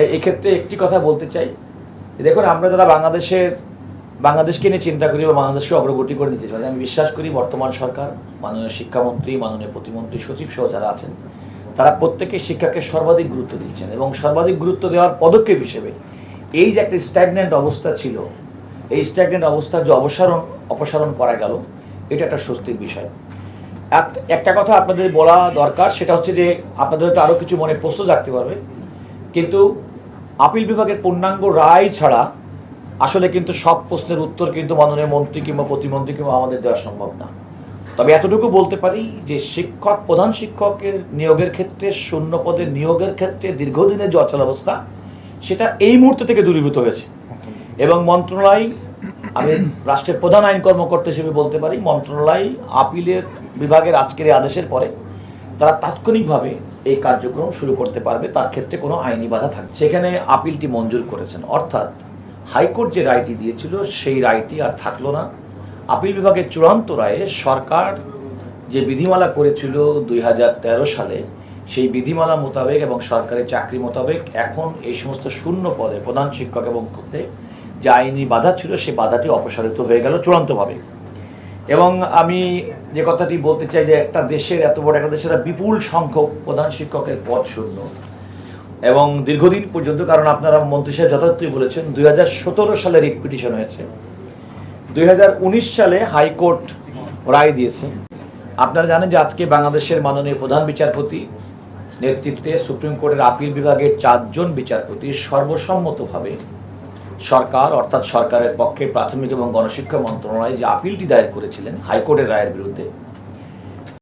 এই ক্ষেত্রে একটি কথা বলতে চাই, দেখুন আমরা যারা বাংলাদেশকে নিয়ে চিন্তা করি বা বাংলাদেশকে অগ্রগতি করে নিতে চাই, আমি বিশ্বাস করি বর্তমান সরকার, মাননীয় শিক্ষামন্ত্রী, মাননীয় প্রতিমন্ত্রী, সচিব সহ যারা আছেন তারা প্রত্যেকেই শিক্ষাকে সর্বাধিক গুরুত্ব দিচ্ছেন এবং সর্বাধিক গুরুত্ব দেওয়ার পদক্ষেপ হিসেবে এই যে একটা স্ট্যাগন্যান্ট অবস্থা ছিল, এই স্ট্যাগন্যান্ট অবস্থার যে অপসারণ করা গেল, এটা একটা স্বস্তির বিষয়। একটা কথা আপনাদের বলা দরকার, সেটা হচ্ছে যে আপনাদের হয়তো আরও কিছু মনে প্রশ্ন জাগতে পারবে, কিন্তু আপিল বিভাগের পূর্ণাঙ্গ রায় ছাড়া আসলে কিন্তু সব প্রশ্নের উত্তর কিন্তু মাননীয় মন্ত্রী কিংবা প্রতিমন্ত্রী কিংবা আমাদের দেওয়া সম্ভব না। তবে এতটুকু বলতে পারি যে প্রধান শিক্ষকের নিয়োগের ক্ষেত্রে, শূন্য পদের নিয়োগের ক্ষেত্রে দীর্ঘদিনের যে অচলাবস্থা, সেটা এই মুহূর্ত থেকে দূরীভূত হয়েছে এবং মন্ত্রণালয়, আমি রাষ্ট্রের প্রধান আইন কর্মকর্তা হিসেবে বলতে পারি, মন্ত্রণালয় আপিলের বিভাগের আজকের এই আদেশের পরে তারা তাৎক্ষণিকভাবে এই কার্যক্রম শুরু করতে পারবে, তার ক্ষেত্রে কোনো আইনি বাধা থাকবে। সেখানে আপিলটি মঞ্জুর করেছেন, অর্থাৎ হাইকোর্ট যে রায়টি দিয়েছিল সেই রায়টি আর থাকলো না। আপিল বিভাগের চূড়ান্ত রায়ে সরকার যে বিধিমালা করেছিল 2013 সালে, সেই বিধিমালা মোতাবেক এবং সরকারি চাকরি মোতাবেক এখন এই সমস্ত শূন্য পদে প্রধান শিক্ষক এবং যে আইনি বাধা ছিল সেই বাধাটি অপসারিত হয়ে গেল চূড়ান্তভাবে। এবং আমি যে কথাটি বলতে চাই যে একটা দেশের, এত বড় একটা দেশের বিপুল সংখ্যক প্রধান শিক্ষকের পদ শূন্য এবং দীর্ঘদিন পর্যন্ত, কারণ আপনারা মন্ত্রী সাহেব যথার্থই বলেছেন 2017 সালে রিট পিটিশন হয়েছে, 2019 সালে হাইকোর্ট রায় দিয়েছে। আপনারা জানেন যে আজকে বাংলাদেশের মাননীয় প্রধান বিচারপতি নেতৃত্বে সুপ্রিম কোর্টের আপিল বিভাগের 4 জন বিচারপতি সর্বসম্মতভাবে সরকার, অর্থাৎ সরকারের পক্ষে প্রাথমিক এবং গণশিক্ষা মন্ত্রণালয় যে আপিলটি দায়ের করেছিলেন হাইকোর্টের রায়ের বিরুদ্ধে,